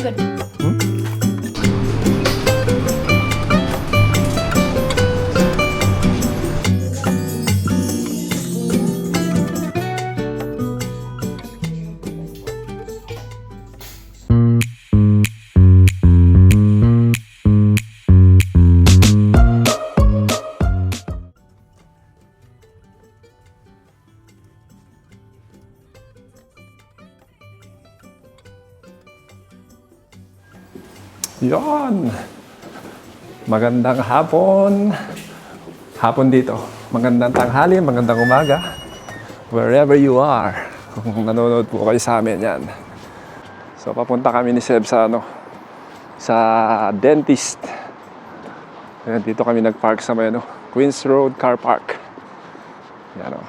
good. Yon. Magandang hapon. Hapon dito. Magandang tanghali, magandang umaga. Wherever you are. Kung nanonood po kayo sa amin, yan. So, papunta kami ni Seb sa, sa dentist. Ayan, dito kami nag-park sa may, Queens Road Car Park. Yan, o.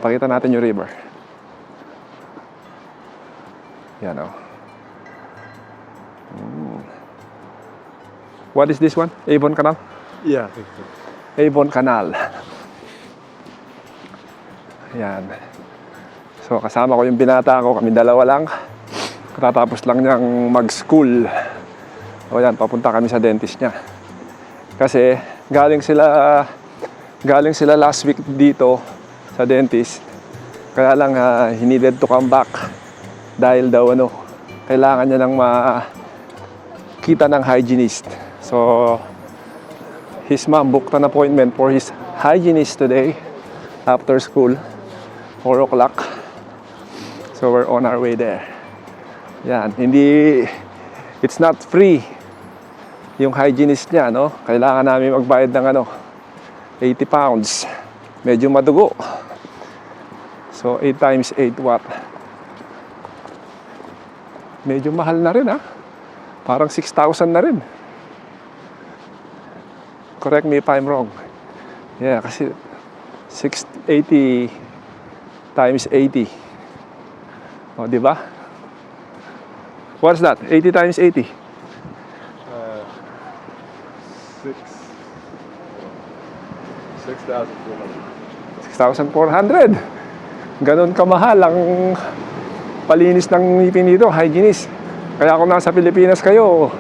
Pakita natin yung river. Yan, o. What is this one? Avon Canal? Yeah, I think so. Avon Canal. Yan. So, kasama ko yung binata ko. Kami dalawa lang. Katatapos lang niyang mag-school. O yan, papunta kami sa dentist niya. Kasi, galing sila last week dito sa dentist. Kaya lang, he needed to come back. Dahil daw kailangan niya nang makita ng hygienist. So, his mom booked an appointment for his hygienist today after school, 4 o'clock. So, we're on our way there. Yan, it's not free yung hygienist niya, no? Kailangan namin magbayad ng 80 pounds. Medyo madugo. So, 8 times 8 what? Medyo mahal na rin, ha? Parang 6,000 na rin. Correct me if I'm wrong. Yeah, kasi 680 times 80. O, di ba? What's that? 80 times 80? 6,400. Ganon kamahal ang palinis ng ngipin dito, hygienist. Kaya kung nasa Pilipinas kayo,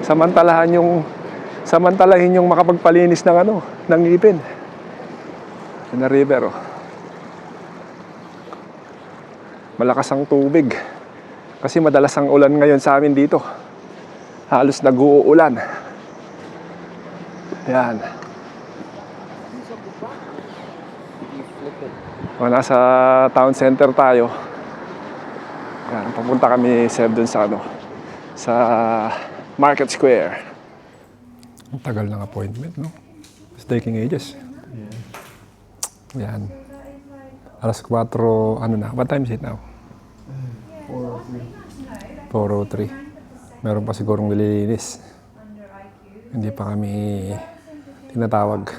samantalahin yung makapagpalinis ng ng ngipin. Na river, oh. Malakas ang tubig. Kasi madalas ang ulan ngayon sa amin dito. Halos nag-uulan. Yan. Nasa town center tayo. Yan, papunta kami Seb dun sa sa Market Square. Ang tagal ng appointment, no? It's taking ages. Yeah. Yan. Alas 4, what time is it now? 4:03. Meron pa sigurong nililinis. Hindi pa kami tinatawag.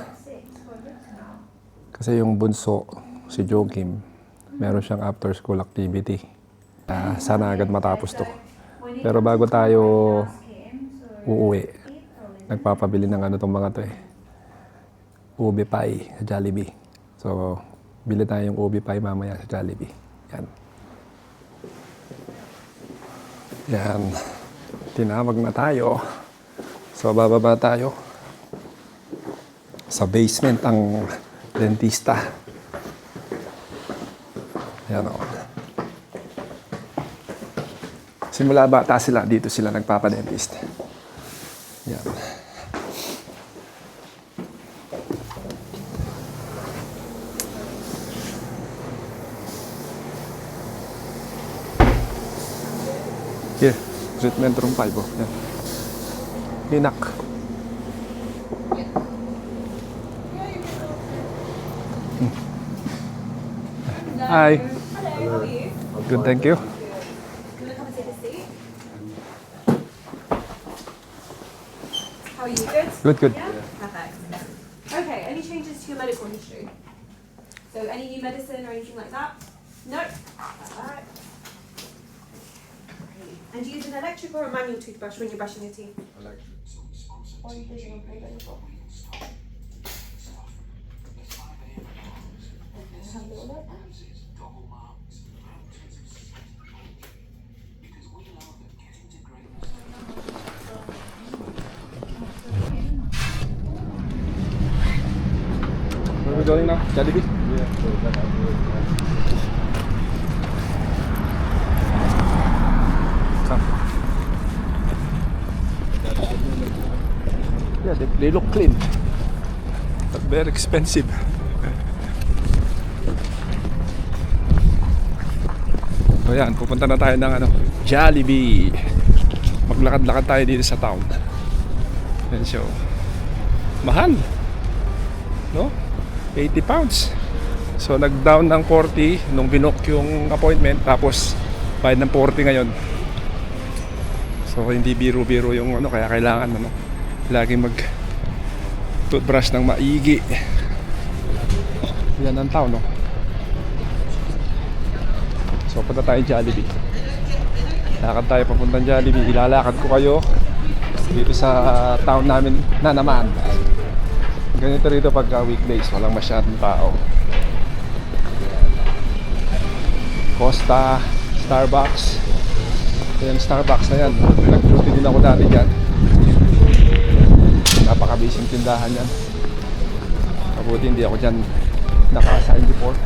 Kasi yung bunso, si Joakim, meron siyang after school activity. Sana agad matapos to. Pero bago tayo uuwi, nagpapabili ng tong mga to Ube pie sa Jollibee. So, bili tayo yung ube pie mamaya sa Jollibee. Yan. Yan. Tinawag na tayo. So, bababa tayo. Sa basement ang dentista. Yan, o. Simula bata sila, dito sila nagpapadentist. Yan. Here, treatment room 5. Oh. Yan. Hinak. Hi. Hello, how are you? Good, thank you. You want to come and take a seat? How are you? Good? Good, good. Yeah? Perfect. Okay, any changes to your medical history? So any new medicine or anything like that? No? Alright. And do you use an electric or a manual toothbrush when you're brushing your teeth? Electric. Or are you using a plate before? Okay, have a little look. we going now? Jollibee? Come. Yeah, they look clean. But very expensive. So yan, pupunta na tayo ng Jollibee. Maglakad-lakad tayo dito sa town. Yan siya. Mahal. No? 80 pounds. So nag-down ng 40 nung binook yung appointment, tapos bayad ng 40 ngayon. So hindi biro-biro yung kaya kailangan laging mag toothbrush ng maigi. Yan ang town, no? So punta tayo Jollibee. Lakad tayo papuntang Jollibee. Ilalakad ko kayo dito sa town namin na naman. Ganito rito pagka weekdays, walang masyadong tao. Costa, Starbucks. Yung Starbucks na yan, nag-duty din ako dati dyan. Napaka-busy tindahan yan. Mabuti hindi ako dyan naka-assign before.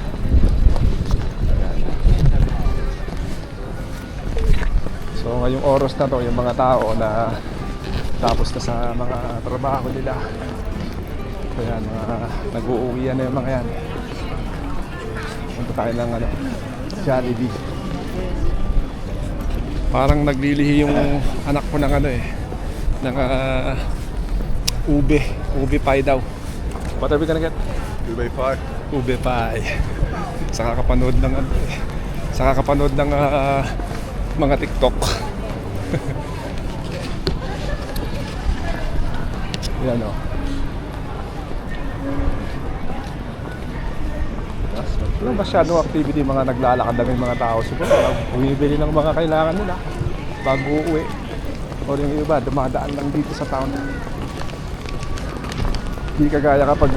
Ayan. So ngayong oras na to, yung mga tao na tapos na sa mga trabaho nila, ayan, mga nag-uuwian na yung mga yan. Punta tayo ng Jollibee. Parang naglilihi yung anak ko ng ng ube pie daw. What are we gonna get? Ube pie. Ube pie. Sa kakapanood ng mga TikTok. Yan o. Walang masyadong activity, mga naglalakad lang yung mga tao. Siguro bumibili ng mga kailangan nila bago uuwi. O yung iba, dumadaan lang dito sa town. Hindi kagaya kapag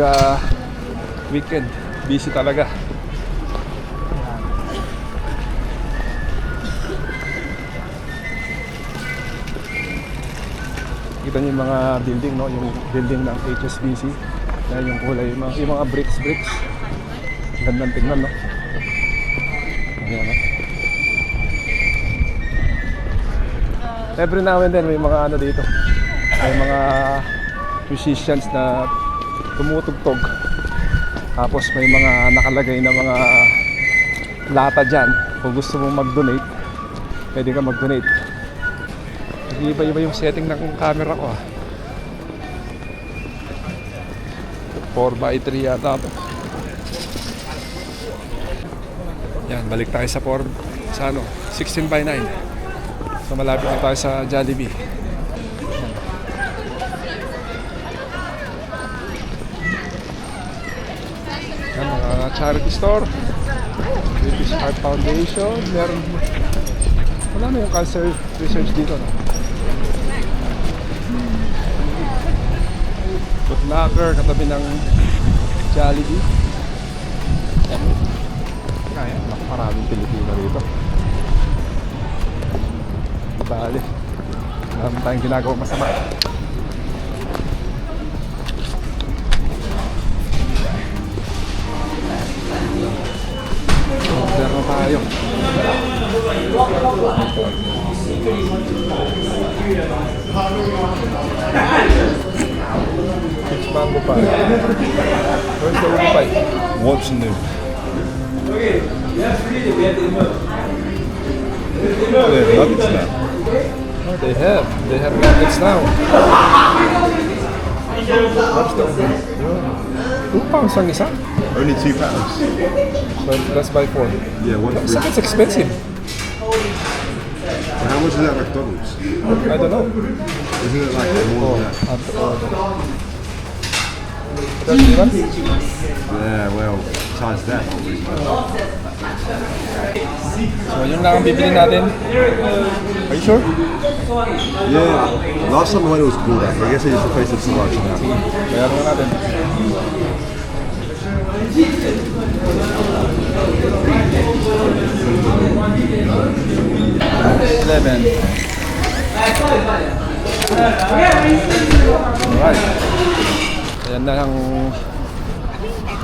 weekend, busy talaga. Kita niyo yung mga building, no? Yung building ng HSBC. Yan yung kulay, yung mga bricks. Gandang tingnan, no? Ayan, no? Every now and then may mga dito. May mga musicians na tumutugtog. Tapos may mga nakalagay na mga lata dyan. Kung gusto mong mag-donate, pwede ka mag-donate. Iba-iba yung setting ng camera ko, 4x3 yata ito. Yan, balik tayo sa 16x9. So malapit na tayo sa Jollibee. Yan, mga charity store. British Heart Foundation. Meron, wala na yung cancer research dito, no? Foot Locker, katabi ng Jollibee. Kaya, maraming Pilipino rito. Bali, marami tayong ginagawa masama. Order na tayo. It's mango pie. Where's the ube pie? What's new? Oh, they have nuggets now. Oh, they have nuggets now. Where's the ube? £2 ang isa? Only £2. So let's buy 4. Yeah, one So free. it's expensive. How much is that McDonald's? I don't know. Isn't it like more than that? Have to order. That's the one? Yeah, well, besides that, not really much. So yun lang ang bibili natin. Are you sure? Yeah, last time I went it was called that. I guess they just replaced it so much now. Bayaran na natin. $11. Alright. Ayan na ang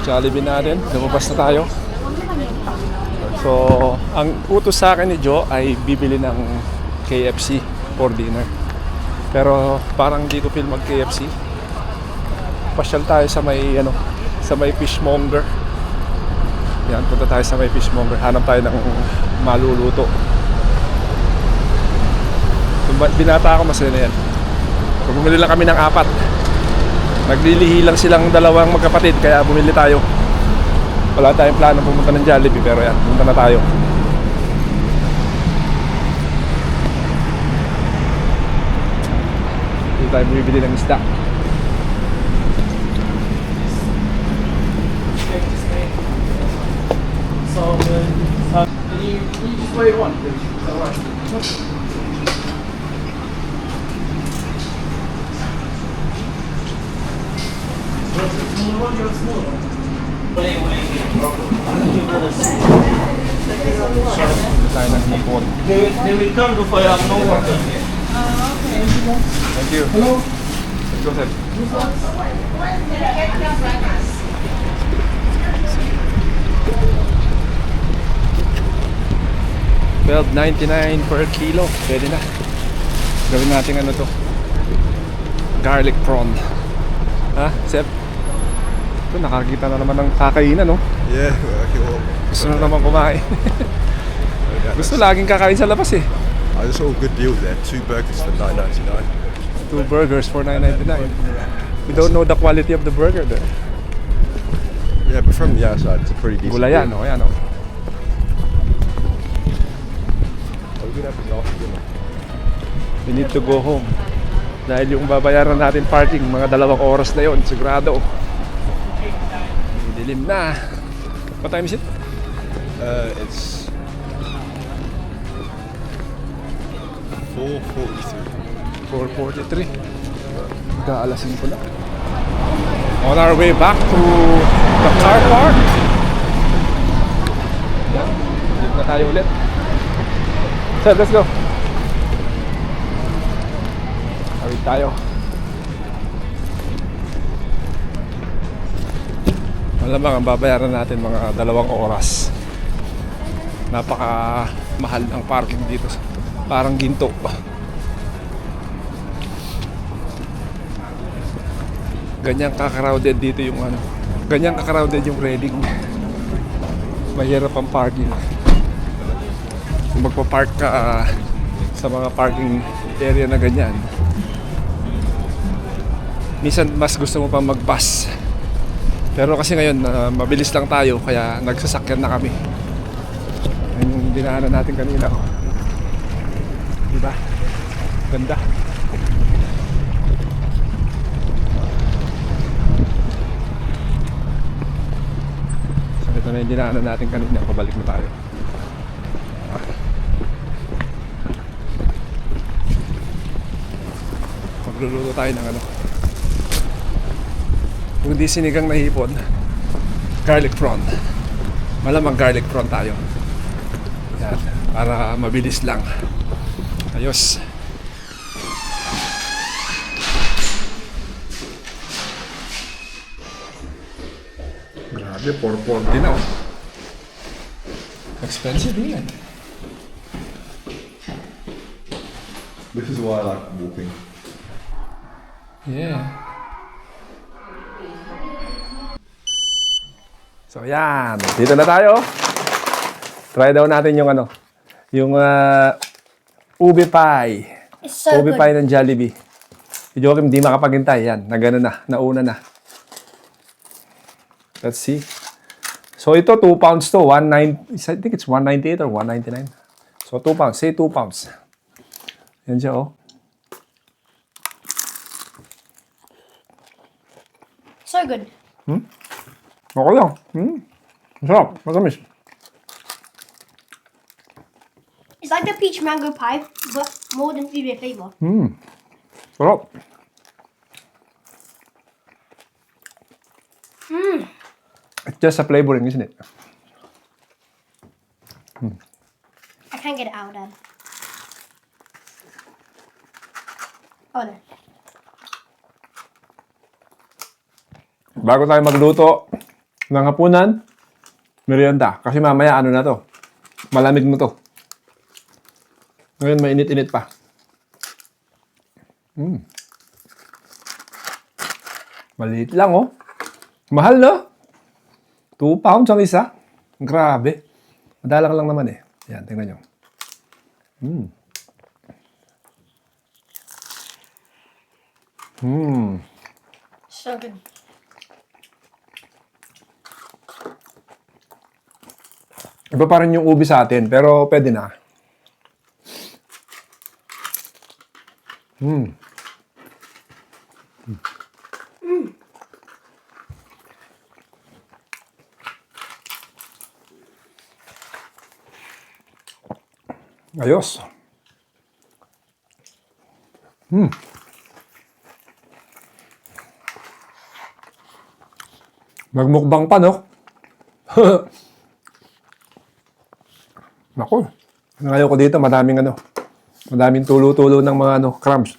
Jollibee natin. Lumabas na tayo. So, ang utos sa akin ni Joe ay bibili ng KFC for dinner. Pero parang di ko feel mag KFC. Pasyal tayo sa may sa may fishmonger. Yan, punta tayo sa may fishmonger. Hanap tayo ng maluluto. Yung binata ako masaya na yan. So, bumili lang kami ng 4. Naglilihi lang silang dalawang magkapatid kaya bumili tayo. Wala tayong plano pumunta ng Jollibee pero yan, pumunta na tayo. Dito tayo bumibili ng isda. So, can you just wait one, please? Is that right? Dito tayo ng hipon. They will come before you have no water. Thank you. Hello. Let's go, sir. $12.99 per kilo. Pwede na. Gawin natin ano to. Garlic prawn. Ha, Sep? Ito, nakakita na naman ng kakainan, no? Yeah, working well. Gusto na naman kumain. Gusto laging kakain sa labas eh. I just saw a good deal there. 2 burgers for $9.99. 2 burgers for $9.99. We don't know the quality of the burger there. Yeah, but from the outside, it's a pretty decent Gulayan, deal. no? Ayan, no? Oh, we could have this after dinner. We need to go home. Dahil yung babayaran natin parking, mga 2 oras na yon, sigurado. Dilim na. What time is it? It's 4:43. 4:43. Mag-aalasin ko na. On our way back to the car park. Yan. Dito na tayo ulit. Sir, let's go. Awit tayo. Malamang ang babayaran natin mga 2 oras. Napaka mahal ang parking dito. Parang ginto. Ganyan ka-crowded dito yung ganyan ka-crowded yung Reading. Mahirap ang parking. Kung magpa-park ka sa mga parking area na ganyan, minsan mas gusto mo pa mag-bus. Pero kasi ngayon mabilis lang tayo kaya nagsasakyan na kami. Ayun yung dinaanan natin kanina. Diba? Ganda. So ito na yung dinaanan natin kanina. Pabalik na tayo. Magluluto tayo ng kung di sinigang na hipon, garlic prawn. Malamang garlic prawn tayo. Yan, para mabilis lang. Ayos. Grabe, 440 na oh. Expensive din yan. This is why I like walking. Yeah. So yan, dito na tayo. Try daw natin yung yung ube pie. It's so Ube good. pie ng Jollibee. Si Joakim di makapaghintay yan. Nauna na. Let's see. So ito 2 pounds to, I think it's 198 or 199. So 2 pounds, say 2 pounds. Yan siya oh. So good. Okay lang. Masarap. Matamis. It's like the peach mango pie, but more than ube flavor. Sarap. It's just a flavoring, isn't it? I can't get it out, Dad. Oh no. Bago tayo magluto, ng hapunan, merienda. Kasi mamaya ano na to, malamig mo to. Ngayon mainit-init pa. Maliit lang oh. Mahal no? 2 pounds ang isa. Grabe. Madalang lang naman eh. Yan, tingnan nyo. So good. Iba pa rin yung ubi sa atin, pero pwede na. Ayos. Magmukbang pa, no? Naku. Ngayon ko dito, madaming tulo-tulo ng mga crumbs.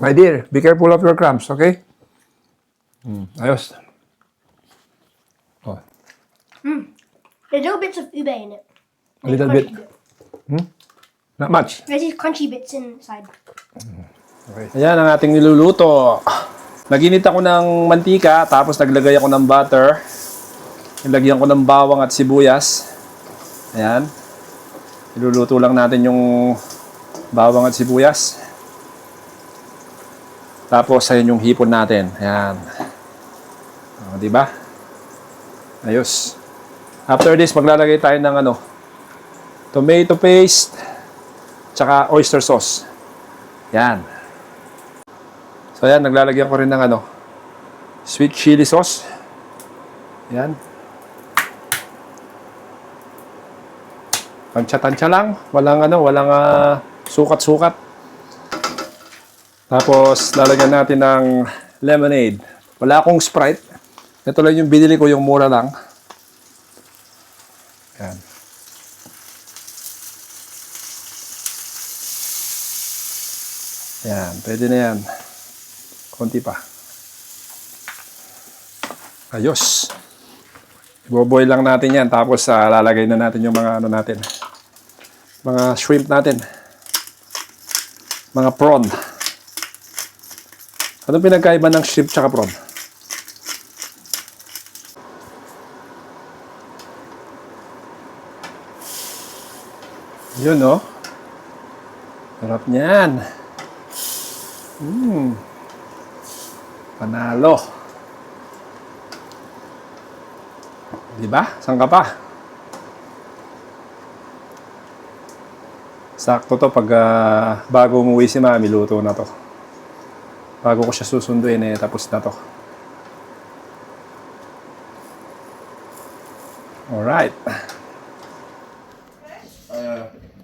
My dear, be careful of your crumbs, okay? Ayos. Oh, There's little bits of ube in it. a little bit. Not much. There's these crunchy bits inside. Okay. Ayan ang ating niluluto. Naginit ako ng mantika, tapos naglagay ako ng butter. Nilagyan ko ng bawang at sibuyas. Ayan. Niluluto lang natin yung bawang at sibuyas. Tapos, ayan yung hipon natin. Ayan. O, diba? Ayos. After this, maglalagay tayo ng tomato paste, tsaka oyster sauce. Yan. So, yan. Naglalagyan ko rin ng sweet chili sauce. Yan. Tansya-tansya lang. Walang sukat-sukat. Tapos, lalagyan natin ng lemonade. Wala akong Sprite. Ito lang yung binili ko, yung mura lang. Yan. Yan, pwede na yan. Konti pa. Ayos. Iboboil lang natin yan. Tapos, lalagay na natin yung mga natin. Mga shrimp natin. Mga prawn. Anong pinagkaiba ng shrimp tsaka prawn? Yun, no? Sarap niyan. Panalo. Diba? Saan ka pa? Sakto to pag bago umuwi si Mami, luto na to. Bago ko siya susunduin tapos na to. Alright.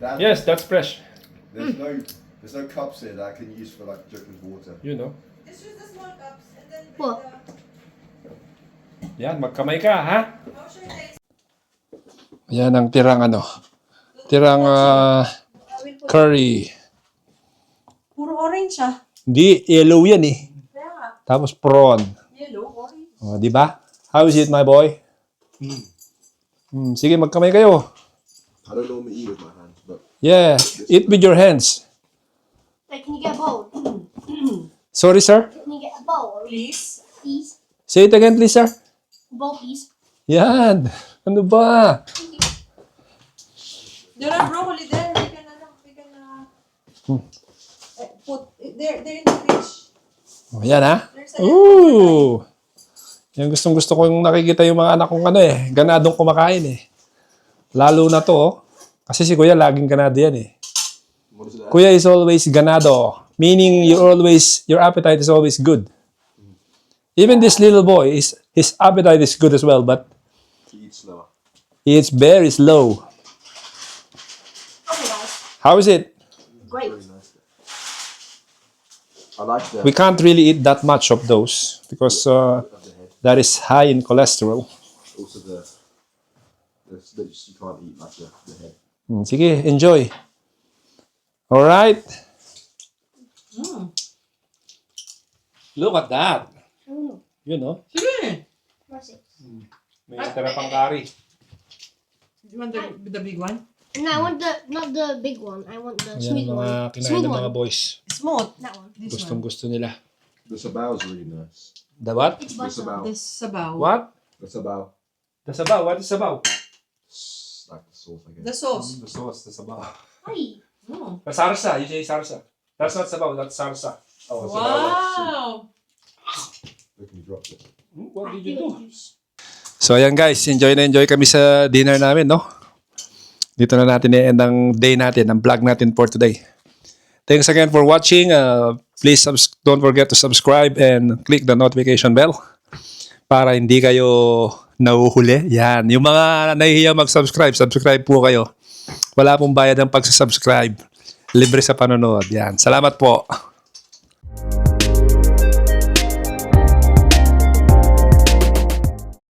Dad, Yes, that's fresh. there's no cups here that I can use for like drinking water. You know. Just use the small cups and then What? Yan, magkamay ka, ha? I'll show you next. Yan ang tirang tirang curry. Puro orange ah. Hindi, yellow yan eh. Kaya nga. Tapos prawn. Yellow, orange. O, di ba? How is it, my boy? Sige, magkamay kayo. I don't normally eat with my hands, but Yeah, eat with your hands. Like, can you get a bowl? Sorry, sir? Can you get a bowl? Please. Please? Say it again, please, sir. Bowl, please. Yan. Ano ba? There are broccoli there. We can put they're in the fridge. O, yan, ha? There's a Ooh. Yan gustong-gusto ko yung nakikita yung mga anak kong ganadong kumakain Lalo na to, kasi si Kuya laging ganado yan what is it? Kuya is always ganado, meaning your appetite is always good. Even this little boy, his appetite is good as well, but He eats slower. he eats very slow. Okay, guys. How is it? Great. Very nice. I like the We can't really eat that much of those because that is high in cholesterol. also the you can't eat like the head. Sige, enjoy. All right. Look at that. Yun, no? Sige. What's it? May tira pang curry. You want the big one? No, I want not the big one. I want the Yan smooth ang mga one. kinain Smooth ng one. mga boys. Smooth. That one. This Gustong one. gusto nila. The sabao is really nice. The what? It's The butter. sabao. This sabaw. What? The sabao. The sabaw. What is sabaw? It's like the sauce, I guess. The sauce. The sauce, the sabaw. Ay. Oh. The sarsa. You say sarsa. That's not sabaw. That's sarsa. Oh, sabaw. Wow. Look, you dropped it. What did you do? So ayan guys, enjoy na enjoy kami sa dinner namin, no? Dito na natin i-end ang day natin, ang vlog natin for today. Thanks again for watching. Please don't forget to subscribe and click the notification bell para hindi kayo nahuhuli. Yan. Yung mga nahihiya mag-subscribe, subscribe po kayo. Wala pong bayad ang pagsasubscribe. Libre sa panonood. Yan. Salamat po.